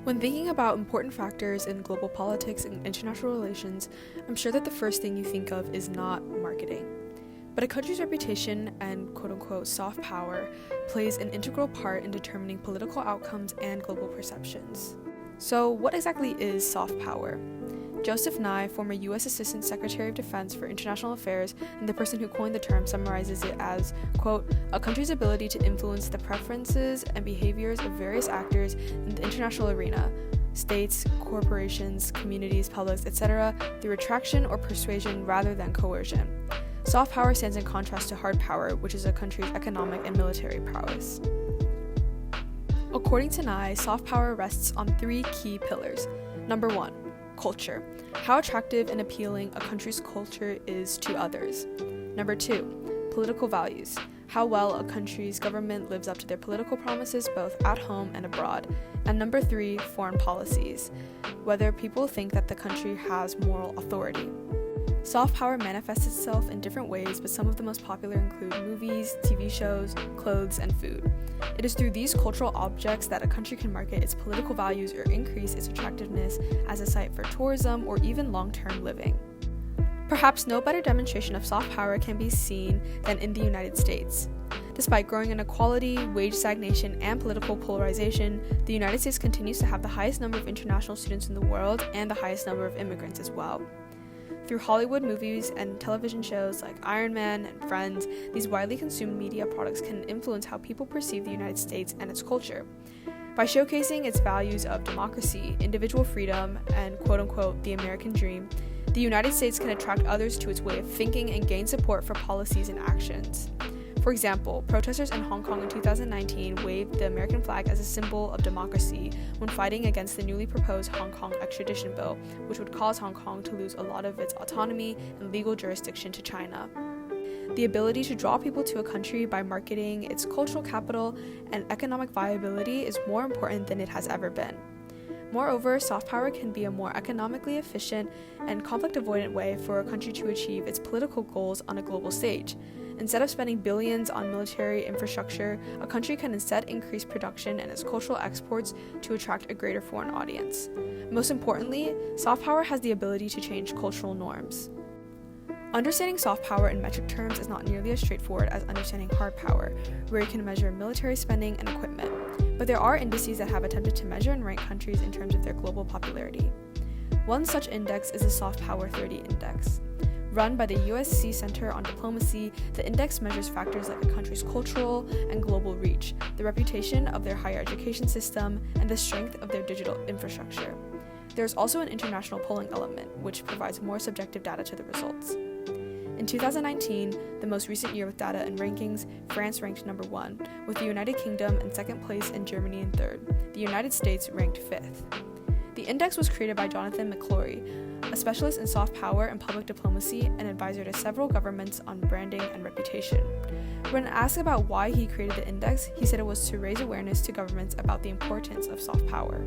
When thinking about important factors in global politics and international relations, I'm sure that the first thing you think of is not marketing. But a country's reputation and quote-unquote soft power plays an integral part in determining political outcomes and global perceptions. So what exactly is soft power? Joseph Nye, former U.S. Assistant Secretary of Defense for International Affairs and the person who coined the term, summarizes it as, quote, a country's ability to influence the preferences and behaviors of various actors in the international arena, states, corporations, communities, publics, etc., through attraction or persuasion rather than coercion. Soft power stands in contrast to hard power, which is a country's economic and military prowess. According to Nye, soft power rests on three key pillars. Number one, culture. How attractive and appealing a country's culture is to others. Number two, political values. How well a country's government lives up to their political promises both at home and abroad. And number three, foreign policies. Whether people think that the country has moral authority. Soft power manifests itself in different ways, but some of the most popular include movies, TV shows, clothes, and food. It is through these cultural objects that a country can market its political values or increase its attractiveness as a site for tourism or even long-term living. Perhaps no better demonstration of soft power can be seen than in the United States. Despite growing inequality, wage stagnation, and political polarization, the United States continues to have the highest number of international students in the world and the highest number of immigrants as well. Through Hollywood movies and television shows like Iron Man and Friends, these widely consumed media products can influence how people perceive the United States and its culture. By showcasing its values of democracy, individual freedom, and quote-unquote the American dream, the United States can attract others to its way of thinking and gain support for policies and actions. For example, protesters in Hong Kong in 2019 waved the American flag as a symbol of democracy when fighting against the newly proposed Hong Kong extradition bill, which would cause Hong Kong to lose a lot of its autonomy and legal jurisdiction to China. The ability to draw people to a country by marketing its cultural capital and economic viability is more important than it has ever been. Moreover, soft power can be a more economically efficient and conflict-avoidant way for a country to achieve its political goals on a global stage. Instead of spending billions on military infrastructure, a country can instead increase production and its cultural exports to attract a greater foreign audience. Most importantly, soft power has the ability to change cultural norms. Understanding soft power in metric terms is not nearly as straightforward as understanding hard power, where you can measure military spending and equipment, but there are indices that have attempted to measure and rank countries in terms of their global popularity. One such index is the Soft Power 30 Index. Run by the USC Center on Diplomacy, the index measures factors like a country's cultural and global reach, the reputation of their higher education system, and the strength of their digital infrastructure. There is also an international polling element, which provides more subjective data to the results. In 2019, the most recent year with data and rankings, France ranked number 1, with the United Kingdom in second place and Germany in third. The United States ranked 5th. The index was created by Jonathan McClory, a specialist in soft power and public diplomacy and advisor to several governments on branding and reputation. When asked about why he created the index, he said it was to raise awareness to governments about the importance of soft power.